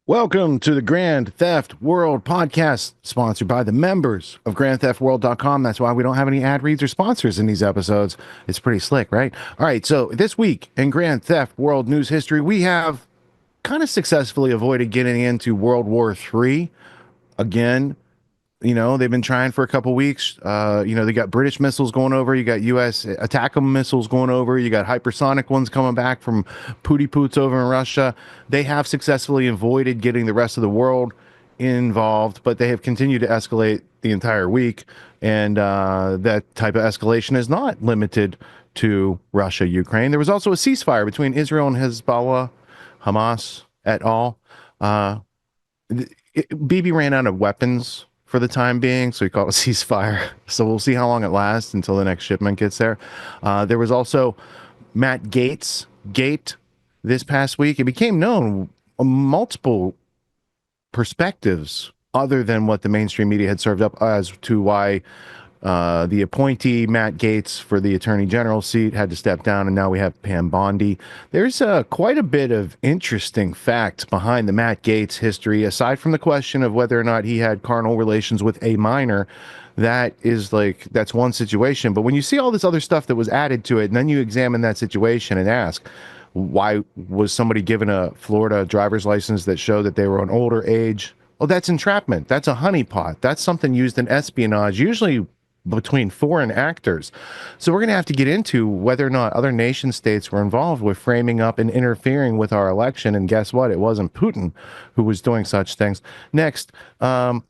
Welcome to the Grand Theft World podcast, sponsored by the members of GrandTheftWorld.com. That's why we don't have any ad reads or sponsors in these episodes. It's pretty slick, right? All right, so this week in Grand Theft World news history, we have kind of successfully avoided getting into World War III again. You know, they've been trying for a couple weeks. They got British missiles going over. You got U.S. ATACMS missiles going over. You got hypersonic ones coming back from Pooty Poots over in Russia. They have successfully avoided getting the rest of the world involved, but they have continued to escalate the entire week. And that type of escalation is not limited to Russia, Ukraine. There was also a ceasefire between Israel and Hezbollah, Hamas et al. Bibi ran out of weapons for the time being, so he called it a ceasefire. So we'll see how long it lasts until the next shipment gets there. There was also Matt Gaetz gate this past week. It became known multiple perspectives other than what the mainstream media had served up as to why the appointee Matt Gaetz for the Attorney General seat had to step down, and now we have Pam Bondi. There's quite a bit of interesting facts behind the Matt Gaetz history, aside from the question of whether or not he had carnal relations with a minor. That's one situation. But when you see all this other stuff that was added to it, and then you examine that situation and ask, why was somebody given a Florida driver's license that showed that they were an older age? Well, that's entrapment. That's a honeypot. That's something used in espionage, usually between foreign actors. So we're going to have to get into whether or not other nation states were involved with framing up and interfering with our election. And guess what? It wasn't Putin who was doing such things. Next,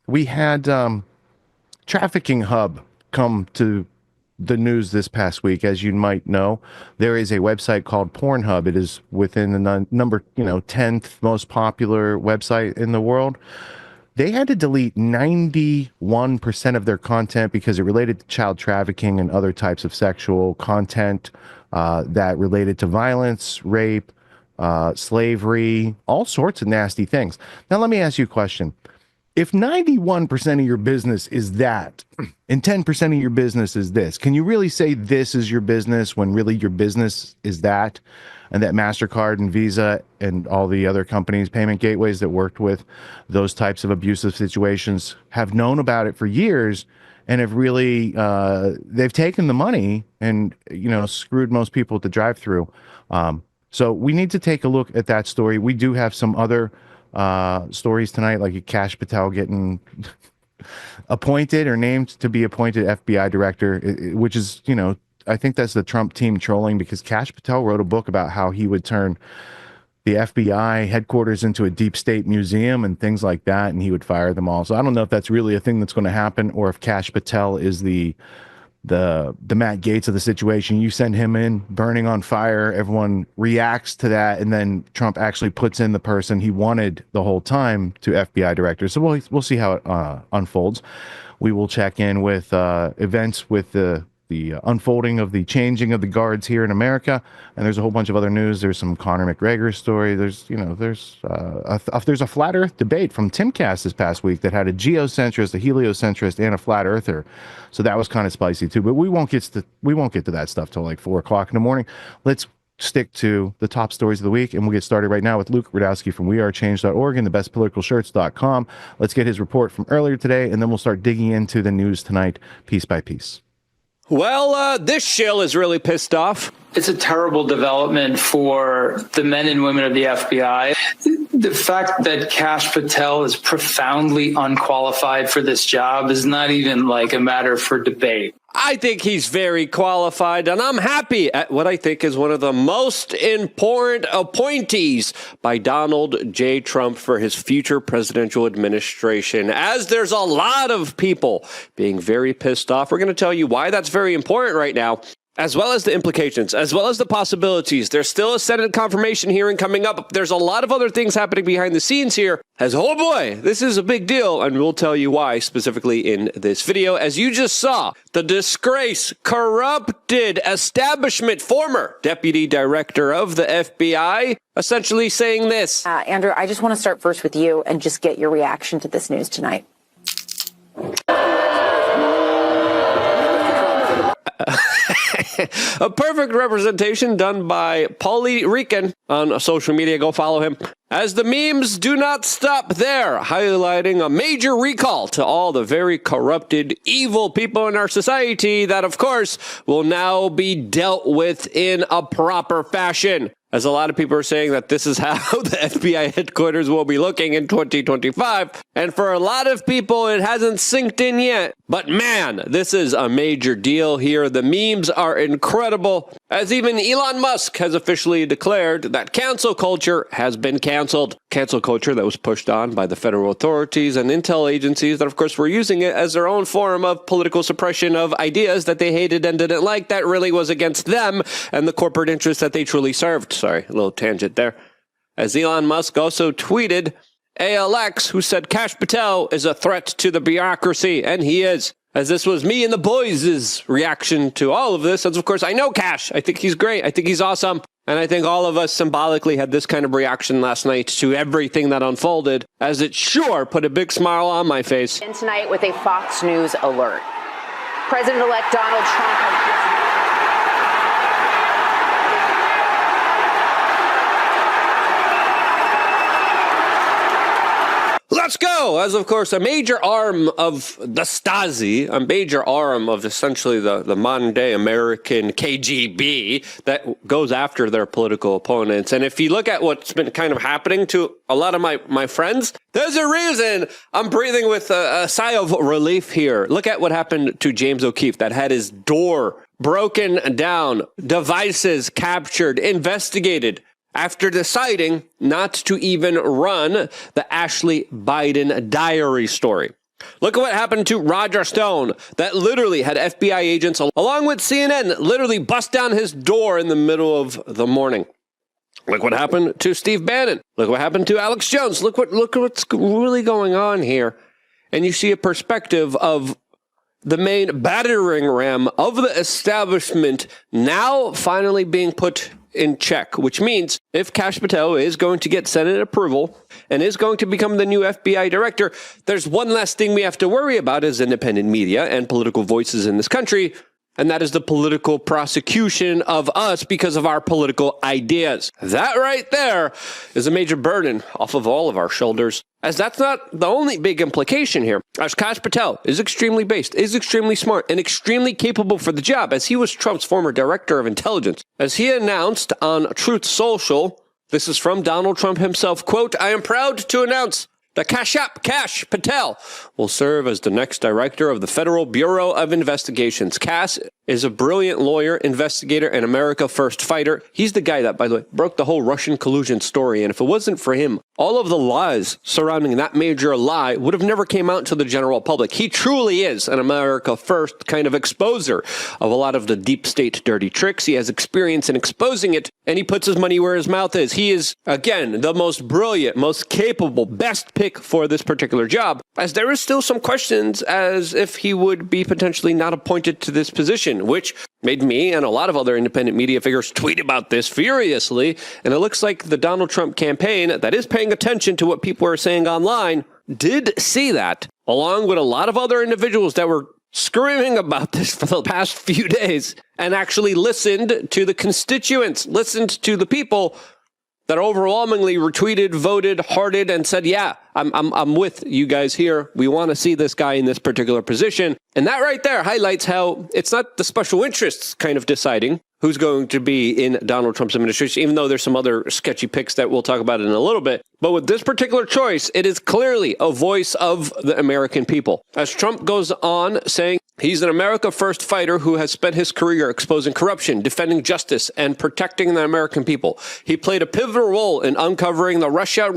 we had Trafficking Hub come to the news this past week. As you might know, there is a website called Pornhub. It is within the number 10th most popular website in the world. They had to delete 91% of their content because it related to child trafficking and other types of sexual content that related to violence, rape, slavery, all sorts of nasty things. Now, let me ask you a question. If 91% of your business is that, and 10% of your business is this, can you really say this is your business when really your business is that? And that MasterCard and Visa and all the other companies, payment gateways that worked with those types of abusive situations have known about it for years and have really, they've taken the money and, screwed most people at the drive-through. So we need to take a look at that story. We do have some other stories tonight, like Kash Patel getting appointed or named to be appointed FBI director, which is, I think that's the Trump team trolling, because Kash Patel wrote a book about how he would turn the FBI headquarters into a deep state museum and things like that, and he would fire them all. So I don't know if that's really a thing that's going to happen, or if Kash Patel is the Matt Gaetz of the situation. You send him in burning on fire, everyone reacts to that, and then Trump actually puts in the person he wanted the whole time to FBI director. So we'll see how it unfolds. We will check in with events with the unfolding of the changing of the guards here in America, and there's a whole bunch of other news. There's some Conor McGregor story. There's a flat Earth debate from Timcast this past week that had a geocentrist, a heliocentrist, and a flat earther. So that was kind of spicy too. But we won't get to that stuff till like 4 o'clock in the morning. Let's stick to the top stories of the week, and we'll get started right now with Luke Rudowski from wearechange.org and thebestpoliticalshirts.com. Let's get his report from earlier today, and then we'll start digging into the news tonight, piece by piece. Well, this shill is really pissed off. It's a terrible development for the men and women of the FBI. The fact that Kash Patel is profoundly unqualified for this job is not even like a matter for debate. I think he's very qualified, and I'm happy at what I think is one of the most important appointees by Donald J. Trump for his future presidential administration, as there's a lot of people being very pissed off. We're going to tell you why that's very important right now, as well as the implications, as well as the possibilities. There's still a Senate confirmation hearing coming up. There's a lot of other things happening behind the scenes here. As, oh boy, this is a big deal, and we'll tell you why specifically in this video. As you just saw, the disgrace, corrupted establishment, former deputy director of the FBI, essentially saying this. Andrew, I just want to start first with you and just get your reaction to this news tonight. A perfect representation done by Paulie Rican on social media. Go follow him As the memes do not stop there, highlighting a major recall to all the very corrupted, evil people in our society that, of course, will now be dealt with in a proper fashion. As a lot of people are saying that this is how the FBI headquarters will be looking in 2025. And for a lot of people, it hasn't synced in yet. But man, this is a major deal here. The memes are incredible, as even Elon Musk has officially declared that cancel culture has been canceled. Cancel culture that was pushed on by the federal authorities and intel agencies that, of course, were using it as their own form of political suppression of ideas that they hated and didn't like that really was against them and the corporate interests that they truly served. Sorry, a little tangent there. As Elon Musk also tweeted, ALX, who said Kash Patel is a threat to the bureaucracy, and he is. As this was me and the boys' reaction to all of this, as of course I know Kash. I think he's great. I think he's awesome. And I think all of us symbolically had this kind of reaction last night to everything that unfolded, as it sure put a big smile on my face. And tonight with a Fox News alert. President-elect Donald Trump has Let's go! As, of course, a major arm of the Stasi, a major arm of essentially the modern-day American KGB that goes after their political opponents. And if you look at what's been kind of happening to a lot of my friends, there's a reason I'm breathing with a sigh of relief here. Look at what happened to James O'Keefe that had his door broken down, devices captured, investigated, after deciding not to even run the Ashley Biden diary story. Look at what happened to Roger Stone, that literally had FBI agents, along with CNN, literally bust down his door in the middle of the morning. Look what happened to Steve Bannon. Look what happened to Alex Jones. Look what's really going on here. And you see a perspective of the main battering ram of the establishment now finally being put in check, which means if Kash Patel is going to get Senate approval and is going to become the new FBI director, there's one less thing we have to worry about as independent media and political voices in this country, and that is the political prosecution of us because of our political ideas. That right there is a major burden off of all of our shoulders, as that's not the only big implication here. As Kash Patel is extremely based, is extremely smart, and extremely capable for the job, as he was Trump's former director of intelligence. As he announced on Truth Social, this is from Donald Trump himself, quote, "I am proud to announce that Kash Patel will serve as the next director of the Federal Bureau of Investigations. Kash is a brilliant lawyer, investigator, and America First fighter. He's the guy that, by the way, broke the whole Russian collusion story. And if it wasn't for him, all of the lies surrounding that major lie would have never came out to the general public. He truly is an America First kind of exposer of a lot of the deep state dirty tricks. He has experience in exposing it, and he puts his money where his mouth is. He is, again, the most brilliant, most capable, best pick for this particular job, as there is still some questions as if he would be potentially not appointed to this position, which made me and a lot of other independent media figures tweet about this furiously. And it looks like the Donald Trump campaign that is paying attention to what people are saying online did see that, along with a lot of other individuals that were screaming about this for the past few days, and actually listened to the constituents, listened to the people that overwhelmingly retweeted, voted, hearted, and said, yeah, I'm with you guys here. We want to see this guy in this particular position. And that right there highlights how it's not the special interests kind of deciding who's going to be in Donald Trump's administration, even though there's some other sketchy picks that we'll talk about in a little bit. But with this particular choice, it is clearly a voice of the American people. As Trump goes on saying, he's an America First fighter who has spent his career exposing corruption, defending justice, and protecting the American people. He played a pivotal role in uncovering the Russia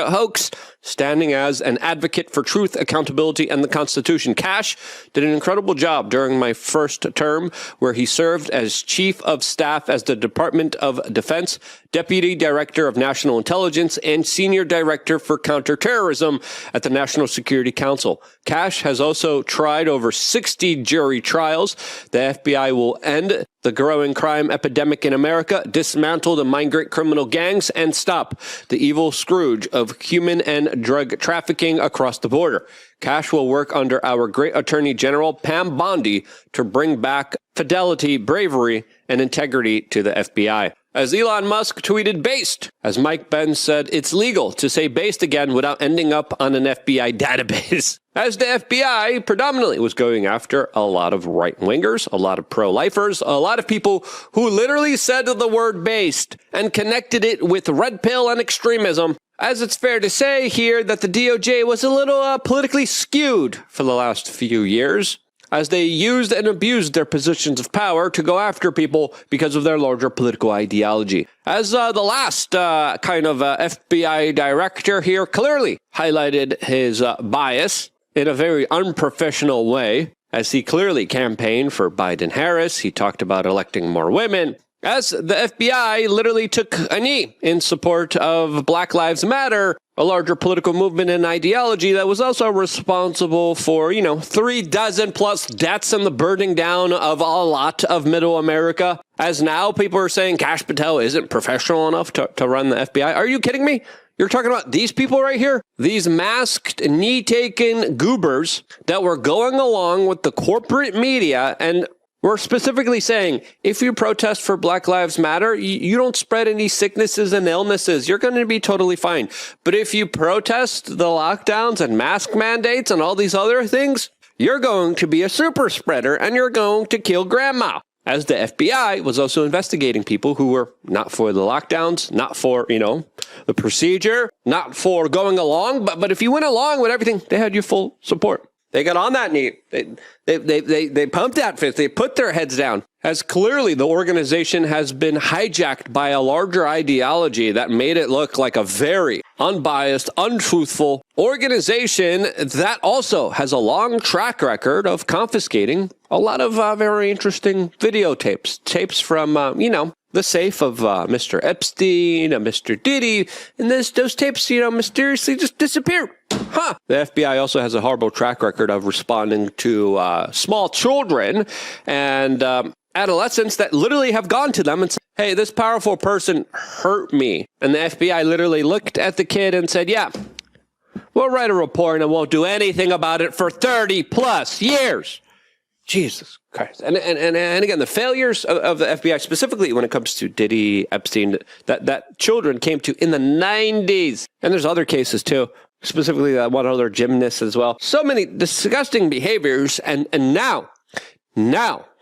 hoax, standing as an advocate for truth, accountability, and the Constitution. Kash did an incredible job during my first term, where he served as Chief of Staff as the Department of Defense, Deputy Director of National Intelligence, and Senior Director for Counterterrorism at the National Security Council. Kash has also tried over 60 jury trials. The FBI will end the growing crime epidemic in America, dismantle the migrant criminal gangs, and stop the evil scourge of human and drug trafficking across the border. Kash will work under our great Attorney General, Pam Bondi, to bring back fidelity, bravery, and integrity to the FBI. as Elon Musk tweeted based. As Mike Benz said, it's legal to say based again without ending up on an FBI database. As the FBI predominantly was going after a lot of right-wingers, a lot of pro-lifers, a lot of people who literally said the word based and connected it with red pill and extremism. As it's fair to say here that the DOJ was a little politically skewed for the last few years, as they used and abused their positions of power to go after people because of their larger political ideology. As the last FBI director here clearly highlighted his bias in a very unprofessional way, as he clearly campaigned for Biden-Harris. He talked about electing more women. As the FBI literally took a knee in support of Black Lives Matter, a larger political movement and ideology that was also responsible for, 36 plus deaths and the burning down of a lot of middle America. As now people are saying Kash Patel isn't professional enough to run the FBI. Are you kidding me? You're talking about these people right here? These masked, knee-taken goobers that were going along with the corporate media, and we're specifically saying, if you protest for Black Lives Matter, you don't spread any sicknesses and illnesses. You're going to be totally fine. But if you protest the lockdowns and mask mandates and all these other things, you're going to be a super spreader and you're going to kill grandma. As the FBI was also investigating people who were not for the lockdowns, not for, the procedure, not for going along. But if you went along with everything, they had your full support. They got on that knee. They pumped that fist. They put their heads down. As clearly the organization has been hijacked by a larger ideology that made it look like a very unbiased, untruthful organization that also has a long track record of confiscating a lot of very interesting videotapes. Tapes from, the safe of Mr. Epstein, Mr. Diddy, and those tapes, mysteriously just disappeared. The FBI also has a horrible track record of responding to small children and adolescents that literally have gone to them and said, hey, this powerful person hurt me. And the FBI literally looked at the kid and said, yeah, we'll write a report and won't do anything about it for 30 plus years. Jesus Christ. And again, the failures of the FBI, specifically when it comes to Diddy, Epstein, that children came to in the 90s. And there's other cases too, specifically that one other gymnast as well. So many disgusting behaviors. And now,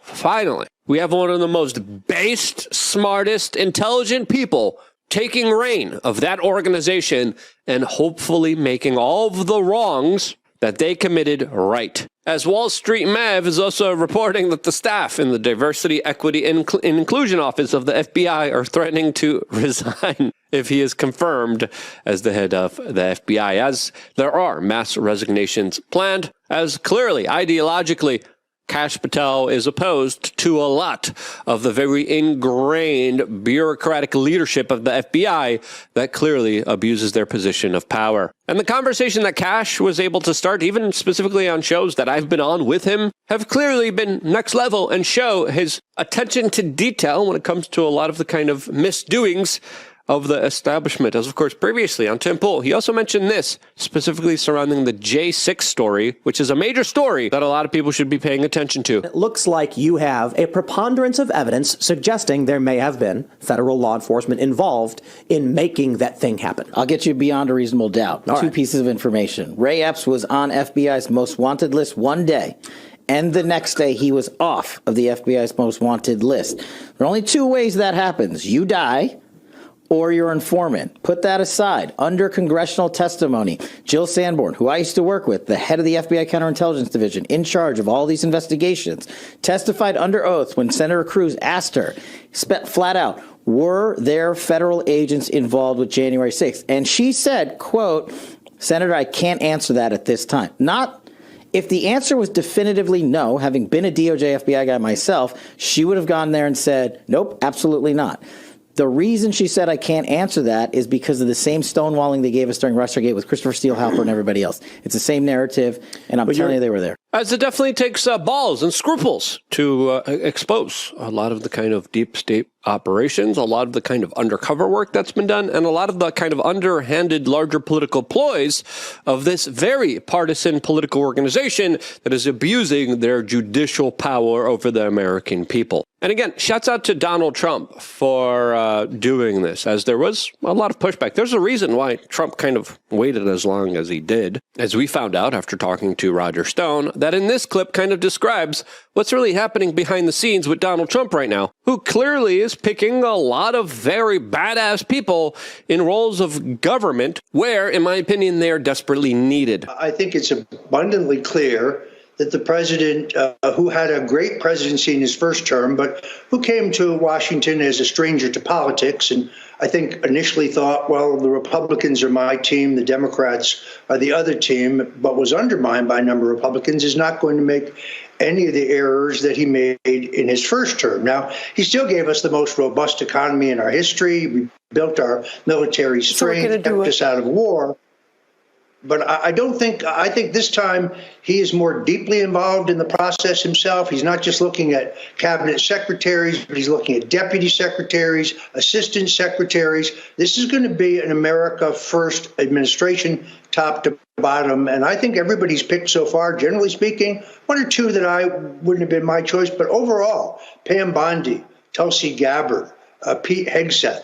finally, we have one of the most based, smartest, intelligent people taking reign of that organization and hopefully making all of the wrongs that they committed right. As Wall Street Mav is also reporting that the staff in the Diversity, Equity, and Inclusion Office of the FBI are threatening to resign if he is confirmed as the head of the FBI, as there are mass resignations planned, as clearly, ideologically, Kash Patel is opposed to a lot of the very ingrained bureaucratic leadership of the FBI that clearly abuses their position of power. And the conversation that Kash was able to start, even specifically on shows that I've been on with him, have clearly been next level and show his attention to detail when it comes to a lot of the kind of misdoings of the establishment. As of course previously on Tim Pool, he also mentioned this, specifically surrounding the J6 story, which is a major story that a lot of people should be paying attention to. It looks like you have a preponderance of evidence suggesting there may have been federal law enforcement involved in making that thing happen. I'll get you beyond a reasonable doubt. Two pieces of information. Ray Epps was on FBI's most wanted list one day, and the next day he was off of the FBI's most wanted list. There are only two ways that happens. You die, or your informant. Put that aside. Under congressional testimony, Jill Sanborn, who I used to work with, the head of the FBI Counterintelligence Division, in charge of all these investigations, testified under oath when Senator Cruz asked her, flat out, were there federal agents involved with January 6th? And she said, quote, Senator, I can't answer that at this time. Not if the answer was definitively no, having been a DOJ FBI guy myself, she would have gone there and said, nope, absolutely not. The reason she said I can't answer that is because of the same stonewalling they gave us during Russiagate with Christopher Steele, Halper, and everybody else. It's the same narrative, and I'm telling you they were there. As it definitely takes balls and scruples to expose a lot of the kind of deep state operations, a lot of the kind of undercover work that's been done, and a lot of the kind of underhanded larger political ploys of this very partisan political organization that is abusing their judicial power over the American people. And again, shouts out to Donald Trump for doing this, as there was a lot of pushback. There's a reason why Trump kind of waited as long as he did, as we found out after talking to Roger Stone, that in this clip kind of describes what's really happening behind the scenes with Donald Trump right now, who clearly is picking a lot of very badass people in roles of government where, in my opinion, they are desperately needed. I think it's abundantly clear that the president, who had a great presidency in his first term, but who came to Washington as a stranger to politics, and I think initially thought, well, the Republicans are my team, the Democrats are the other team, but was undermined by a number of Republicans, is not going to make any of the errors that he made in his first term. Now, he still gave us the most robust economy in our history. We built our military strength, kept us out of war. But I think this time he is more deeply involved in the process himself. He's not just looking at cabinet secretaries, but he's looking at deputy secretaries, assistant secretaries. This is going to be an America First administration, top to bottom. And I think everybody's picked so far, generally speaking, one or two that I wouldn't have been my choice. But overall, Pam Bondi, Tulsi Gabbard, Pete Hegseth.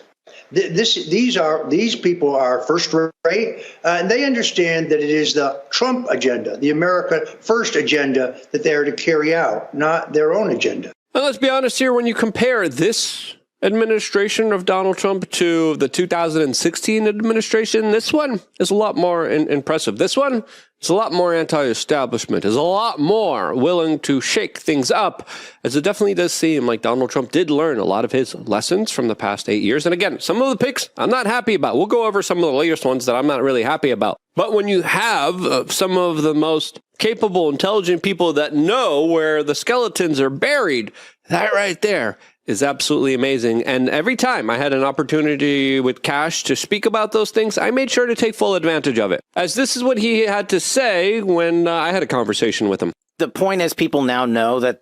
These people are first rate, and they understand that it is the Trump agenda, the America First agenda that they are to carry out, not their own agenda. And let's be honest here, when you compare this administration of Donald Trump to the 2016 administration, this one is a lot more impressive. This one is a lot more anti-establishment, is a lot more willing to shake things up, as it definitely does seem like Donald Trump did learn a lot of his lessons from the past 8 years. And again, some of the picks I'm not happy about. We'll go over some of the latest ones that I'm not really happy about. But when you have some of the most capable, intelligent people that know where the skeletons are buried, that right there is absolutely amazing. And every time I had an opportunity with Cash to speak about those things, I made sure to take full advantage of it. As this is what he had to say when I had a conversation with him. The point is, people now know that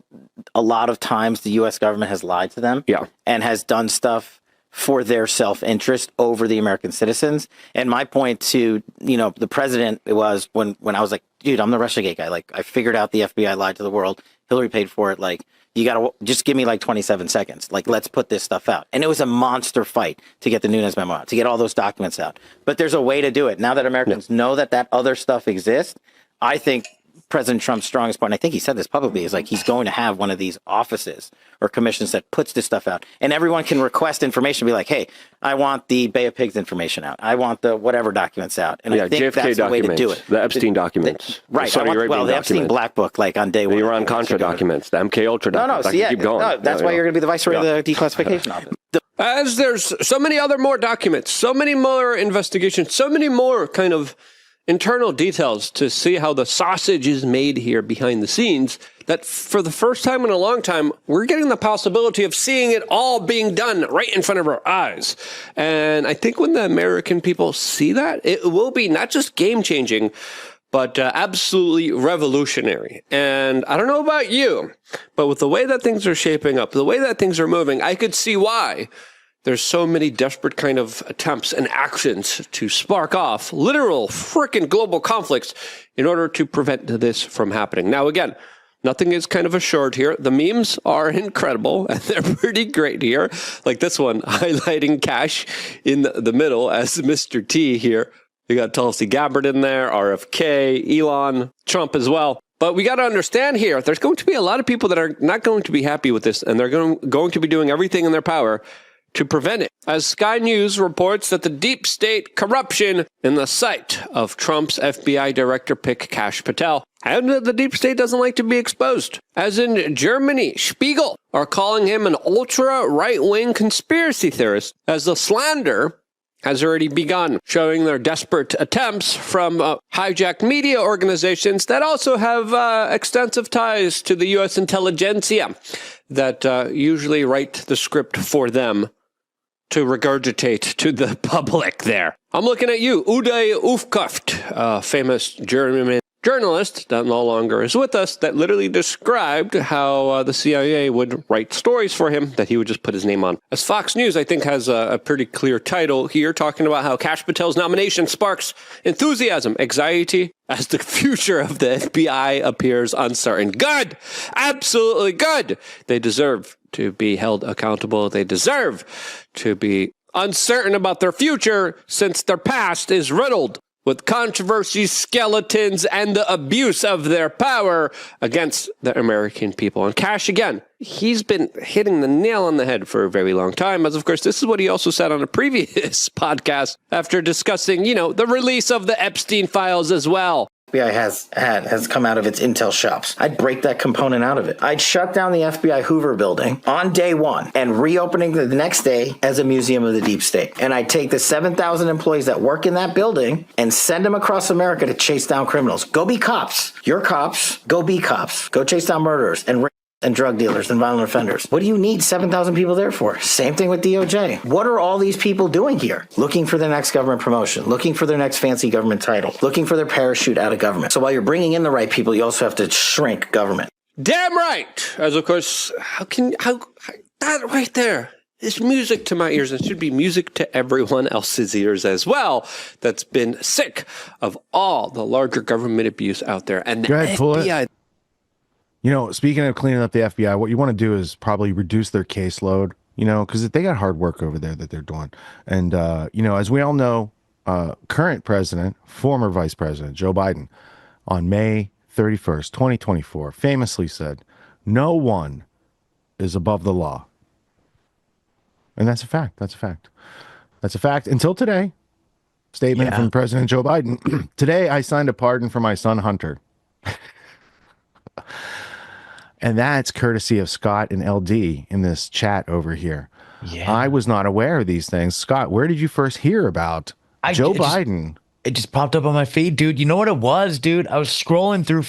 a lot of times the U.S. government has lied to them, and has done stuff for their self-interest over the American citizens. And my point to, the president was when I was like, dude, I'm the Russiagate guy. Like, I figured out the FBI lied to the world. Hillary paid for it. Like, you got to just give me like 27 seconds. Like, let's put this stuff out. And it was a monster fight to get the Nunes memo out, to get all those documents out. But there's a way to do it. Now that Americans know that other stuff exists, I think President Trump's strongest point, and I think he said this publicly, is like he's going to have one of these offices or commissions that puts this stuff out. And everyone can request information, be like, hey, I want the Bay of Pigs information out. I want the whatever documents out. And I think JFK that's the way to do it. The Epstein documents. Right. The Epstein Black Book, like on day one. The Iran-Contra documents, the MK Ultra documents. Keep going. That's why you're going to be the viceroy of the declassification office. As there's so many other more documents, so many more investigations, so many more kind of internal details to see how the sausage is made here behind the scenes, that for the first time in a long time, we're getting the possibility of seeing it all being done right in front of our eyes. And I think when the American people see that, it will be not just game-changing, but absolutely revolutionary. And I don't know about you, but with the way that things are shaping up, the way that things are moving, I could see why there's so many desperate kind of attempts and actions to spark off literal frickin' global conflicts in order to prevent this from happening. Now, again, nothing is kind of assured here. The memes are incredible, and they're pretty great here. Like this one, highlighting Cash in the middle as Mr. T here. We got Tulsi Gabbard in there, RFK, Elon, Trump as well. But we got to understand here, there's going to be a lot of people that are not going to be happy with this, and they're going to be doing everything in their power to prevent it. As Sky News reports that the deep state corruption in the sight of Trump's FBI director pick Kash Patel, and the deep state doesn't like to be exposed. As in Germany, Spiegel are calling him an ultra right-wing conspiracy theorist, as the slander has already begun, showing their desperate attempts from hijacked media organizations that also have extensive ties to the U.S. intelligentsia that usually write the script for them to regurgitate to the public there. I'm looking at you, Uday Ufkaft, famous German journalist that no longer is with us that literally described how the CIA would write stories for him that he would just put his name on. As Fox News, I think, has a pretty clear title here, talking about how Kash Patel's nomination sparks enthusiasm, anxiety, as the future of the FBI appears uncertain. Good! Absolutely good! They deserve to be held accountable. They deserve to be uncertain about their future, since their past is riddled with controversies, skeletons, and the abuse of their power against the American people. And Kash, again, he's been hitting the nail on the head for a very long time, as of course, this is what he also said on a previous podcast after discussing, the release of the Epstein files as well. FBI has come out of its intel shops. I'd break that component out of it. I'd shut down the FBI Hoover building on day one and reopening the next day as a museum of the deep state. And I'd take the 7,000 employees that work in that building and send them across America to chase down criminals. Go be cops. You're cops. Go be cops. Go chase down murderers and drug dealers and violent offenders. What do you need 7,000 people there for? Same thing with DOJ. What are all these people doing here? Looking for their next government promotion, looking for their next fancy government title, looking for their parachute out of government. So while you're bringing in the right people, you also have to shrink government. Damn right! As of course, how that right there is music to my ears, and should be music to everyone else's ears as well that's been sick of all the larger government abuse out there. And the FBI... Speaking of cleaning up the FBI, what you want to do is probably reduce their caseload, because they got hard work over there that they're doing. And, as we all know, current president, former vice president, Joe Biden, on May 31st, 2024, famously said, "No one is above the law." And that's a fact. That's a fact. That's a fact until today. Statement from President Joe Biden. "Today, I signed a pardon for my son, Hunter." And that's courtesy of Scott and LD in this chat over here. Yeah. I was not aware of these things. Scott, where did you first hear about Joe Biden? It just popped up on my feed, dude. You know what it was, dude? I was scrolling through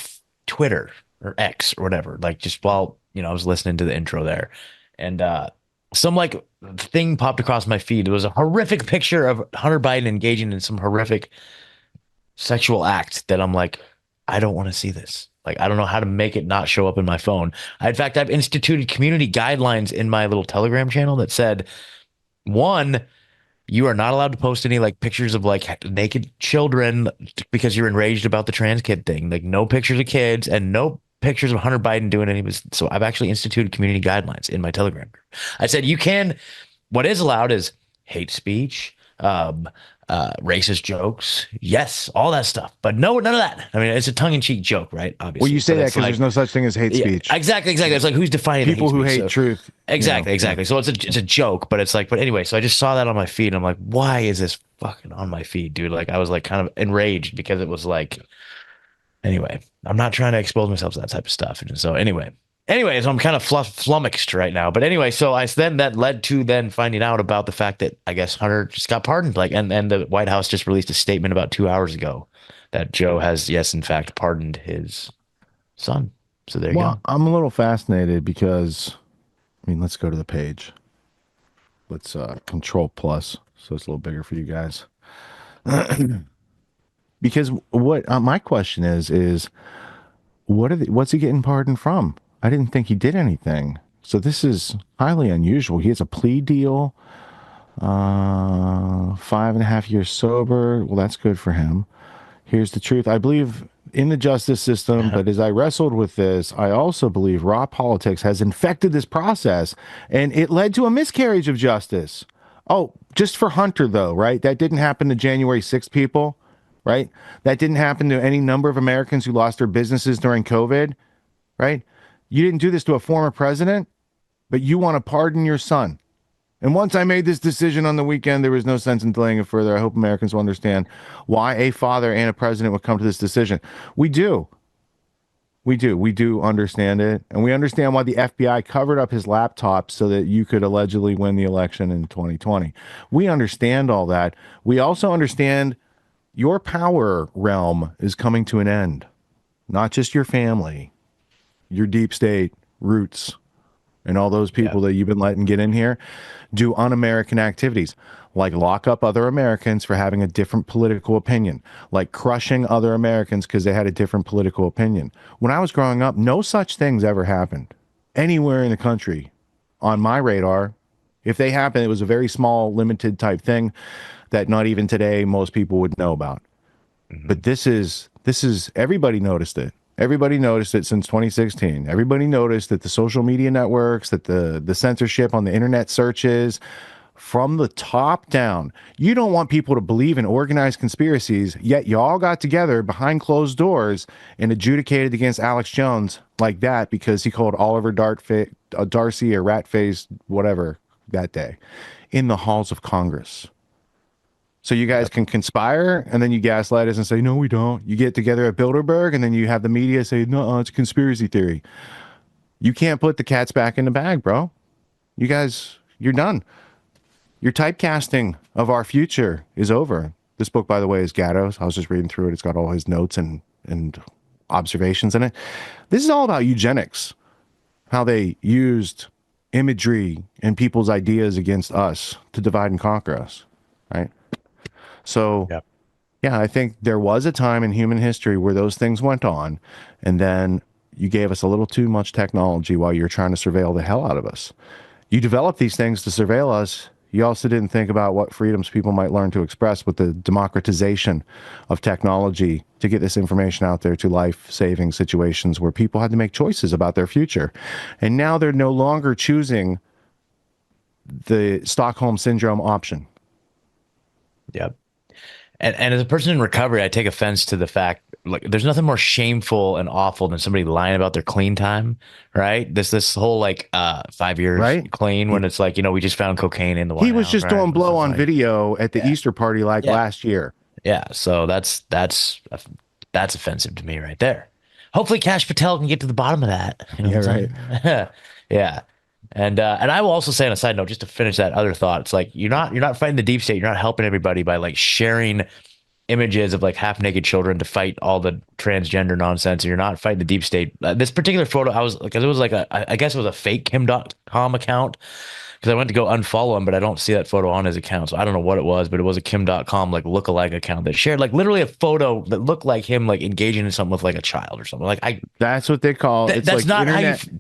Twitter or X or whatever, like just while, I was listening to the intro there. And some thing popped across my feed. It was a horrific picture of Hunter Biden engaging in some horrific sexual act that I'm like, I don't want to see this. I don't know how to make it not show up in my phone. In fact, I've instituted community guidelines in my little Telegram channel that said, 1, you are not allowed to post any pictures of naked children because you're enraged about the trans kid thing. No pictures of kids and no pictures of Hunter Biden doing any of this. So I've actually instituted community guidelines in my Telegram group. I said, what is allowed is hate speech, racist jokes, yes, all that stuff, but none of that. I mean, it's a tongue-in-cheek joke, right? Obviously. Well, you say that because there's no such thing as hate speech. Exactly. It's who's defining people who hate truth? Exactly. So it's a joke, but it's but anyway. So I just saw that on my feed. And I'm like, why is this fucking on my feed, dude? I was kind of enraged because it was anyway. I'm not trying to expose myself to that type of stuff. And so Anyways, I'm kind of flummoxed right now. But anyway, so that led to then finding out about the fact that I guess Hunter just got pardoned. And the White House just released a statement about 2 hours ago that Joe has, yes, in fact, pardoned his son. So there you go. I'm a little fascinated because, let's go to the page. Let's Control Plus, so it's a little bigger for you guys. Because what my question is what's he getting pardoned from? I didn't think he did anything. So this is highly unusual. He has a plea deal, 5.5 years sober. Well, that's good for him. Here's the truth. I believe in the justice system, but as I wrestled with this, I also believe raw politics has infected this process, and it led to a miscarriage of justice. Oh, just for Hunter, though, right? That didn't happen to January 6th people, right? That didn't happen to any number of Americans who lost their businesses during COVID, right? You didn't do this to a former president, but you want to pardon your son. And once I made this decision on the weekend, there was no sense in delaying it further. I hope Americans will understand why a father and a president would come to this decision. We do. We do understand it. And we understand why the FBI covered up his laptop so that you could allegedly win the election in 2020. We understand all that. We also understand your power realm is coming to an end. Not just your family. Your deep state roots and all those people that you've been letting get in here do un-American activities, like lock up other Americans for having a different political opinion, like crushing other Americans because they had a different political opinion. When I was growing up, no such things ever happened anywhere in the country on my radar. If they happened, it was a very small, limited type thing that not even today most people would know about. But this is everybody noticed it. Everybody noticed it since 2016. Everybody noticed that the social media networks, that the censorship on the internet searches, from the top down. You don't want people to believe in organized conspiracies, yet you all got together behind closed doors and adjudicated against Alex Jones like that because he called Oliver Darcy a rat-faced whatever that day in the halls of Congress. So you guys can conspire, and then you gaslight us and say, no, we don't. You get together at Bilderberg, and then you have the media say, no, it's a conspiracy theory. You can't put the cats back in the bag, bro. You guys, you're done. Your typecasting of our future is over. This book, by the way, is Gatto's. I was just reading through it. It's got all his notes and observations in it. This is all about eugenics, how they used imagery and people's ideas against us to divide and conquer us, right? So, yeah, I think there was a time in human history where those things went on, and then you gave us a little too much technology while you were trying to surveil the hell out of us. You developed these things to surveil us. You also didn't think about what freedoms people might learn to express with the democratization of technology to get this information out there to life-saving situations where people had to make choices about their future. And now they're no longer choosing the Stockholm Syndrome option. Yep. And as a person in recovery, I take offense to the fact, like, there's nothing more shameful and awful than somebody lying about their clean time, right? This whole, like, 5 years clean, when it's like, we just found cocaine in the White He was House, just doing blow on video at the Easter party last year. Yeah, so that's offensive to me right there. Hopefully Kash Patel can get to the bottom of that. You know what I'm saying? Yeah. And I will also say on a side note, just to finish that other thought, it's like you're not fighting the deep state. You're not helping everybody by like sharing images of like half naked children to fight all the transgender nonsense. You're not fighting the deep state. This particular photo, I was like, it was like I guess it was a fake Kim.com account, because I went to go unfollow him, but I don't see that photo on his account. So I don't know what it was, but it was a Kim.com like lookalike account that shared like literally a photo that looked like him like engaging in something with like a child or something. Like that's what they call it. That's like not internet. How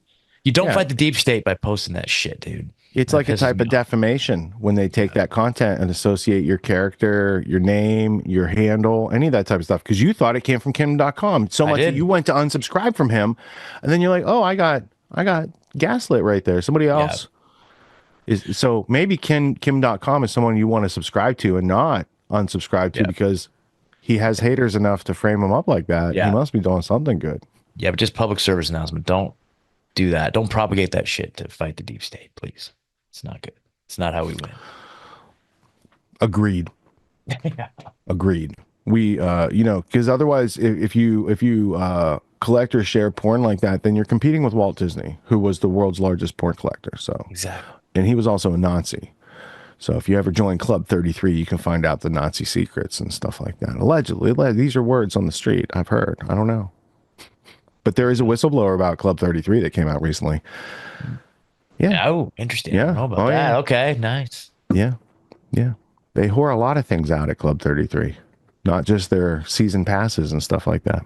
you don't fight the deep state by posting that shit, dude. It's like a type of defamation when they take that content and associate your character, your name, your handle, any of that type of stuff, because you thought it came from Kim.com so much that you went to unsubscribe from him, and then you're like, oh, I got gaslit right there. Somebody else is. So maybe Kim.com is someone you want to subscribe to and not unsubscribe to because he has haters enough to frame him up like that. He must be doing something good. Yeah, but just public service announcement. Don't do that. Don't propagate that shit to fight the deep state, please. It's not good. It's not how we win. Agreed. Agreed. We, because otherwise, if you collect or share porn like that, then you're competing with Walt Disney, who was the world's largest porn collector. So exactly, and he was also a Nazi. So if you ever join Club 33, you can find out the Nazi secrets and stuff like that. Allegedly, these are words on the street. I've heard. I don't know. But there is a whistleblower about Club 33 that came out recently. Yeah. Oh, interesting. Yeah. I don't know about that. Yeah. Okay, nice. Yeah. Yeah. They whore a lot of things out at Club 33, not just their season passes and stuff like that.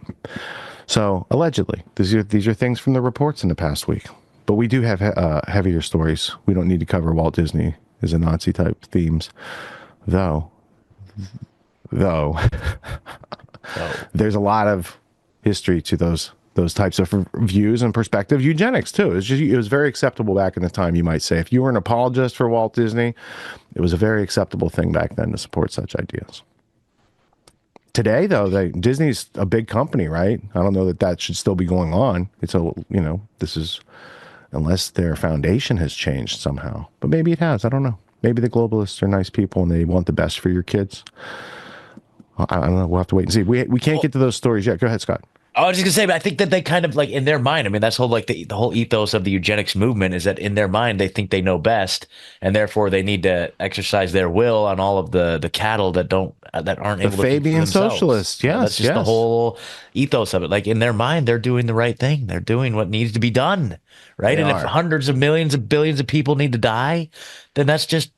So allegedly, these are things from the reports in the past week. But we do have heavier stories. We don't need to cover Walt Disney as a Nazi type themes, though there's a lot of history to those types of views and perspectives. Eugenics too. It was very acceptable back in the time, you might say. If you were an apologist for Walt Disney, it was a very acceptable thing back then to support such ideas. Today, though, Disney's a big company, right? I don't know that should still be going on. This is, unless their foundation has changed somehow. But maybe it has. I don't know. Maybe the globalists are nice people and they want the best for your kids. I don't know. We'll have to wait and see. We can't get to those stories yet. Go ahead, Scott. I was just gonna say, but I think that they kind of like in their mind. I mean, that's whole like the whole ethos of the eugenics movement is that in their mind they think they know best, and therefore they need to exercise their will on all of the cattle that aren't The able to think for Fabian themselves. socialists, You know, that's yes, just the yes. whole ethos of it. Like in their mind, they're doing the right thing. They're doing what needs to be done, right? They And if are. hundreds of millions of billions of people need to die, then that's just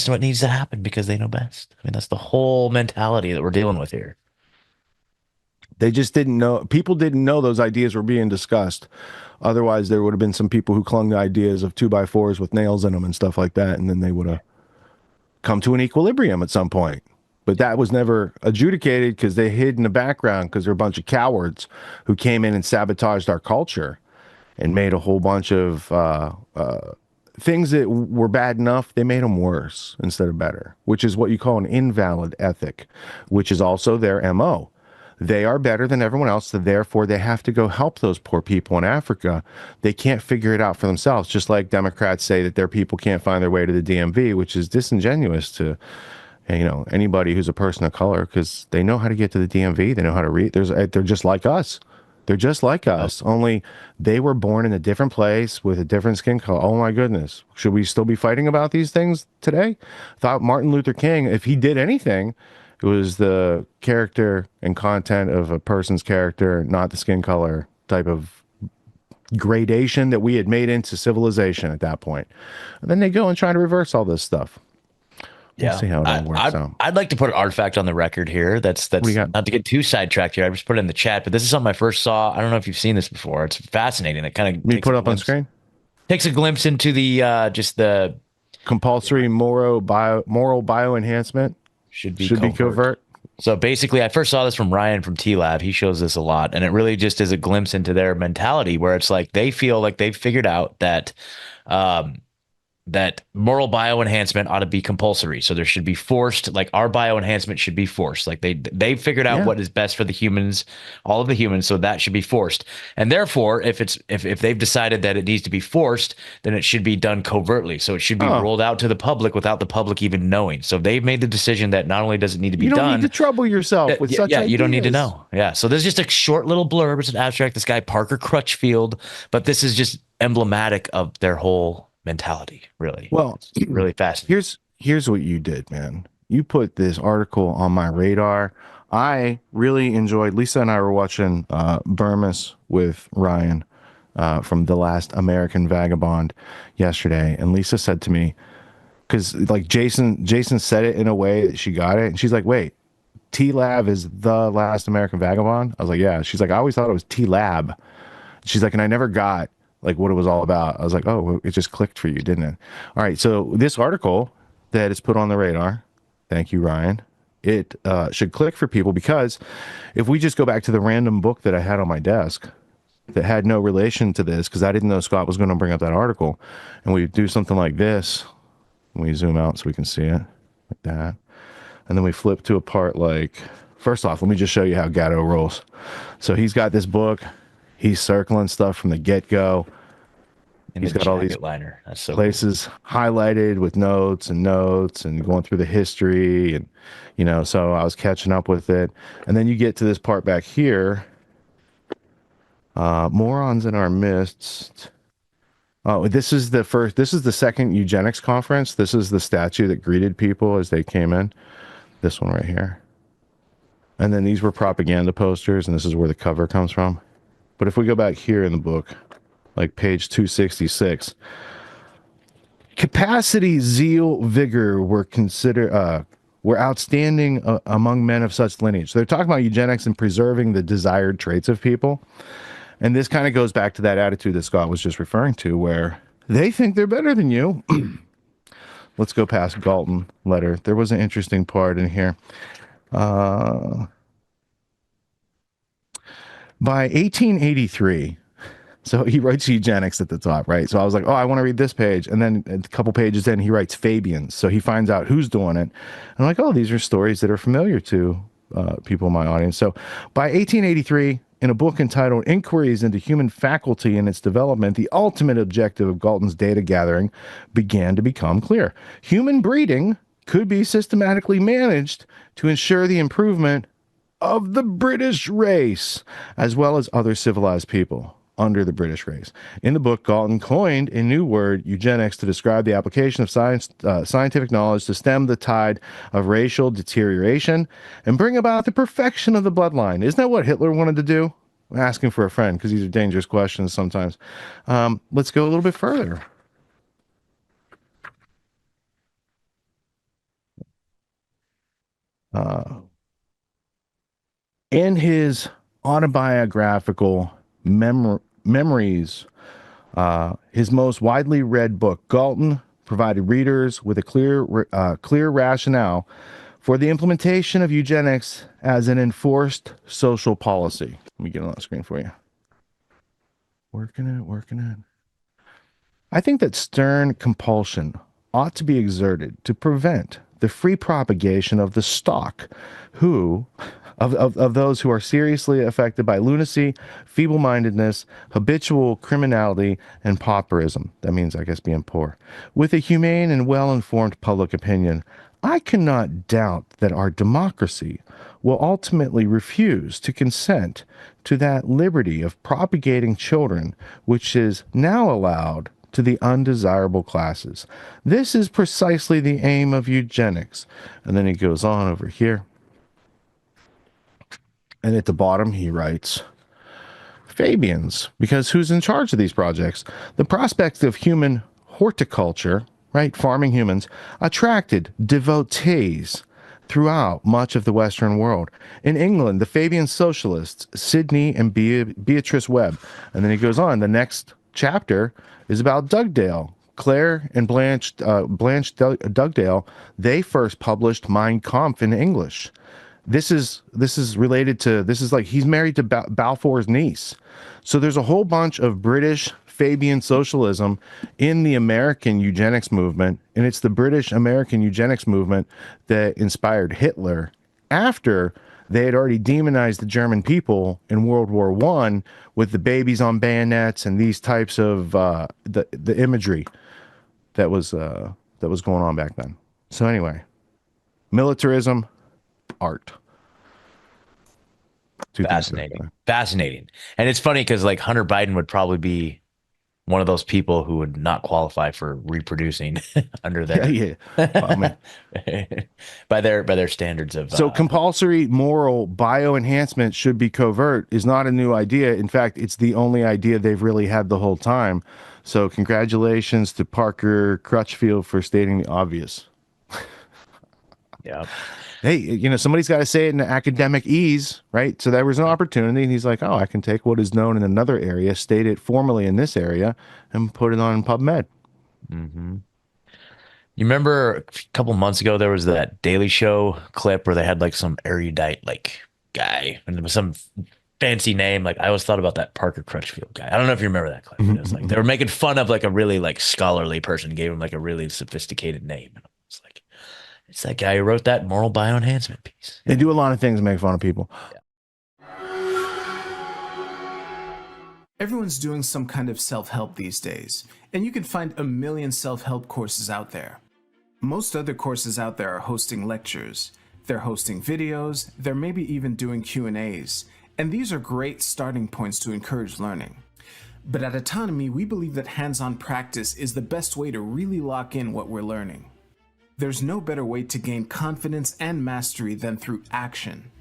what needs to happen because they know best. I mean, that's the whole mentality that we're dealing with here. They just didn't know. People didn't know those ideas were being discussed. Otherwise, there would have been some people who clung to ideas of 2x4s with nails in them and stuff like that, and then they would have come to an equilibrium at some point. But that was never adjudicated because they hid in the background because they're a bunch of cowards who came in and sabotaged our culture and made a whole bunch of things that were bad enough. They made them worse instead of better, which is what you call an invalid ethic, which is also their MO. They are better than everyone else, so therefore they have to go help those poor people in Africa. They can't figure it out for themselves, just like Democrats say that their people can't find their way to the DMV, which is disingenuous to anybody who's a person of color, because they know how to get to the DMV. They know how to read. They're just like us. They're just like us, only they were born in a different place with a different skin color. Oh my goodness. Should we still be fighting about these things today? I thought Martin Luther King, if he did anything, it was the character and content of a person's character, not the skin color type of gradation that we had made into civilization at that point. And then they go and try to reverse all this stuff. We'll see how it all works out. I'd like to put an artifact on the record here. That's not to get too sidetracked here. I just put it in the chat, but this is something I first saw. I don't know if you've seen this before. It's fascinating. It kind of put up on screen. Takes a glimpse into the just the compulsory moral bio enhancement. Should be covert. So basically, I first saw this from Ryan from T-Lab. He shows this a lot, and it really just is a glimpse into their mentality, where it's like they feel like they've figured out that that moral bioenhancement ought to be compulsory. So there should be forced, like our bioenhancement should be forced. Like they figured out what is best for the humans, all of the humans. So that should be forced. And therefore, if they've decided that it needs to be forced, then it should be done covertly. So it should be rolled out to the public without the public even knowing. So they've made the decision that not only does it need to be done. You don't need to trouble yourself with such ideas. You don't need to know. Yeah. So there's just a short little blurb. It's an abstract. This guy, Parker Crutchfield, but this is just emblematic of their whole mentality, really. Well, it's really fascinating. Here's what you did, man. You put this article on my radar. I really enjoyed. Lisa and I were watching Burmis with Ryan from The Last American Vagabond yesterday, and Lisa said to me, because like Jason said it in a way that she got it, and she's like, "Wait, T-Lab is The Last American Vagabond?" I was like, "Yeah." She's like, "I always thought it was T-Lab." She's like, "And I never got like what it was all about." I was like, "Oh, it just clicked for you, didn't it?" All right. So this article that is put on the radar, thank you, Ryan. It should click for people, because if we just go back to the random book that I had on my desk that had no relation to this, because I didn't know Scott was going to bring up that article, and we do something like this, and we zoom out so we can see it like that. And then we flip to a part like, first off, let me just show you how Gatto rolls. So he's got this book. He's circling stuff from the get-go. He's got all these liner. That's so places highlighted with notes and going through the history. And, so I was catching up with it. And then you get to this part back here. Morons in our midst. Oh, this is the second eugenics conference. This is the statue that greeted people as they came in. This one right here. And then these were propaganda posters, and this is where the cover comes from. But if we go back here in the book, like page 266, capacity, zeal, vigor were outstanding among men of such lineage. So they're talking about eugenics and preserving the desired traits of people. And this kind of goes back to that attitude that Scott was just referring to, where they think they're better than you. Let's go past Galton letter. There was an interesting part in here. By 1883, so he writes eugenics at the top, right? So I was like, oh, I want to read this page. And then a couple pages in, he writes Fabians. So he finds out who's doing it. And I'm like, oh, these are stories that are familiar to people in my audience. So by 1883, in a book entitled Inquiries into Human Faculty and Its Development, the ultimate objective of Galton's data gathering began to become clear. Human breeding could be systematically managed to ensure the improvement of the British race, as well as other civilized people under the British race. In the book, Galton coined a new word, eugenics, to describe the application of scientific knowledge to stem the tide of racial deterioration and bring about the perfection of the bloodline. Isn't that what Hitler wanted to do? I'm asking for a friend because these are dangerous questions sometimes. Let's go a little bit further. In his autobiographical memories, his most widely read book, Galton provided readers with a clear rationale for the implementation of eugenics as an enforced social policy. Let me get it on the screen for you. Working it. I think that stern compulsion ought to be exerted to prevent the free propagation of the stock of those who are seriously affected by lunacy, feeble-mindedness, habitual criminality, and pauperism. That means, I guess, being poor. With a humane and well-informed public opinion, I cannot doubt that our democracy will ultimately refuse to consent to that liberty of propagating children which is now allowed to the undesirable classes. This is precisely the aim of eugenics. And then he goes on over here. And at the bottom, he writes, Fabians, because who's in charge of these projects? The prospect of human horticulture, right, farming humans, attracted devotees throughout much of the Western world. In England, the Fabian socialists, Sidney and Beatrice Webb. And then he goes on. The next chapter is about Dugdale. Claire and Blanche Dugdale, they first published Mein Kampf in English. This is related to, this is like he's married to Balfour's niece. So there's a whole bunch of British Fabian socialism in the American eugenics movement, and it's the British American eugenics movement that inspired Hitler after they had already demonized the German people in World War I with the babies on bayonets and these types of the imagery that was going on back then. So anyway, militarism, art. Fascinating. And it's funny because like Hunter Biden would probably be one of those people who would not qualify for reproducing under their by their standards of so compulsory moral bioenhancement should be covert is not a new idea. In fact, it's the only idea they've really had the whole time. So congratulations to Parker Crutchfield for stating the obvious. Yeah. Hey, you know, somebody's got to say it in academic ease, right? So there was an opportunity, and he's like, oh, I can take what is known in another area, state it formally in this area, and put it on PubMed. Mm-hmm. You remember a couple months ago, there was that Daily Show clip where they had like some erudite like guy, and there was some fancy name. Like I always thought about that Parker Crutchfield guy. I don't know if you remember that clip. It was like they were making fun of like a really like scholarly person, gave him like a really sophisticated name. And it's like, it's that guy who wrote that moral bioenhancement piece. They do a lot of things to make fun of people. Everyone's doing some kind of self-help these days, and you can find a million self-help courses out there. Most other courses out there are hosting lectures. They're hosting videos, they're maybe even doing Q&As, and these are great starting points to encourage learning. But at Autonomy, we believe that hands-on practice is the best way to really lock in what we're learning. There's no better way to gain confidence and mastery than through action.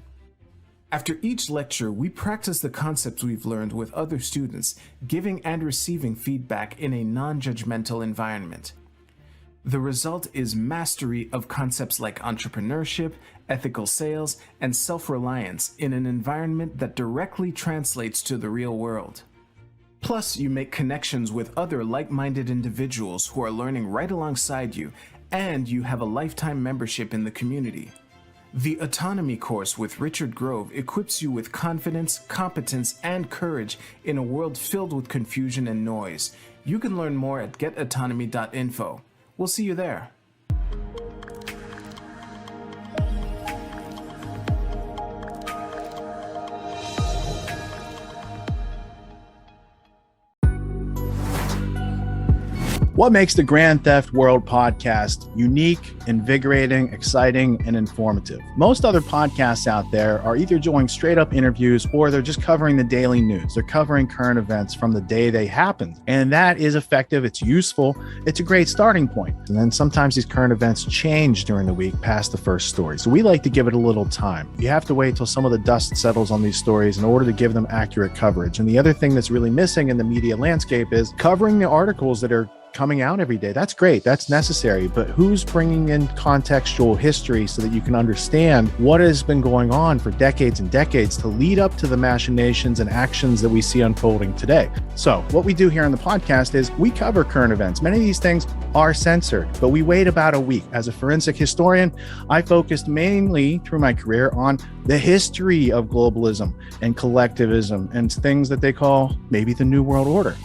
After each lecture, we practice the concepts we've learned with other students, giving and receiving feedback in a non-judgmental environment. The result is mastery of concepts like entrepreneurship, ethical sales, and self-reliance in an environment that directly translates to the real world. Plus, you make connections with other like-minded individuals who are learning right alongside you, and you have a lifetime membership in the community. The Autonomy course with Richard Grove equips you with confidence, competence, and courage in a world filled with confusion and noise. You can learn more at getautonomy.info. We'll see you there. What makes the Grand Theft World podcast unique, invigorating, exciting, and informative? Most other podcasts out there are either doing straight up interviews or they're just covering the daily news. They're covering current events from the day they happen. And that is effective. It's useful. It's a great starting point. And then sometimes these current events change during the week past the first story. So we like to give it a little time. You have to wait till some of the dust settles on these stories in order to give them accurate coverage. And the other thing that's really missing in the media landscape is covering the articles that are coming out every day. That's great. That's necessary. But who's bringing in contextual history so that you can understand what has been going on for decades and decades to lead up to the machinations and actions that we see unfolding today? So what we do here on the podcast is we cover current events. Many of these things are censored, but we wait about a week. As a forensic historian, I focused mainly through my career on the history of globalism and collectivism and things that they call maybe the New World Order.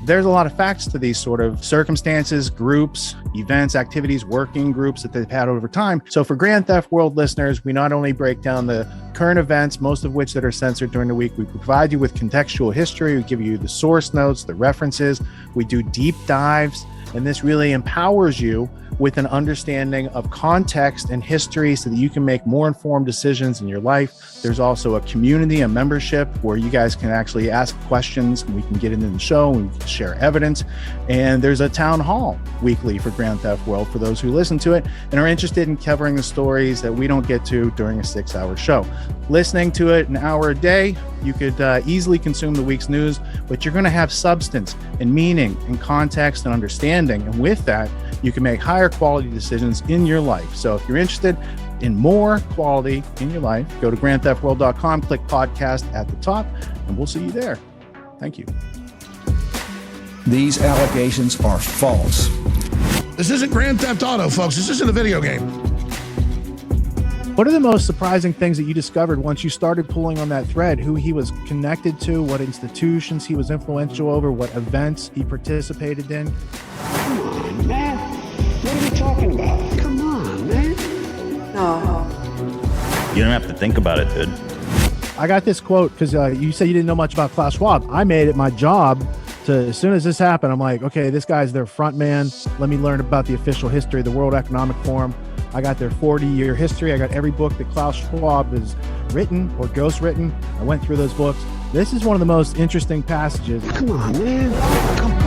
There's a lot of facts to these sort of circumstances, groups, events, activities, working groups that they've had over time. So for Grand Theft World listeners, we not only break down the current events, most of which that are censored during the week, we provide you with contextual history, we give you the source notes, the references, we do deep dives, and this really empowers you with an understanding of context and history so that you can make more informed decisions in your life. There's also a community, a membership where you guys can actually ask questions and we can get into the show and we can share evidence. And there's a town hall weekly for Grand Theft World for those who listen to it and are interested in covering the stories that we don't get to during a 6-hour show. Listening to it an hour a day, you could easily consume the week's news, but you're going to have substance and meaning and context and understanding. And with that, you can make higher quality decisions in your life. So if you're interested in more quality in your life, go to grandtheftworld.com, click podcast at the top, and we'll see you there. Thank you. These allegations are false. This isn't Grand Theft Auto, folks. This isn't a video game. What are the most surprising things that you discovered once you started pulling on that thread? Who he was connected to, what institutions he was influential over, what events he participated in? Come on, man. What are we talking about? Come on, man. No. You don't have to think about it, dude. I got this quote because you said you didn't know much about Klaus Schwab. I made it my job to, as soon as this happened, I'm like, okay, this guy's their front man. Let me learn about the official history of the World Economic Forum. I got their 40-year history. I got every book that Klaus Schwab has written or ghostwritten. I went through those books. This is one of the most interesting passages. Come on, man. Come on.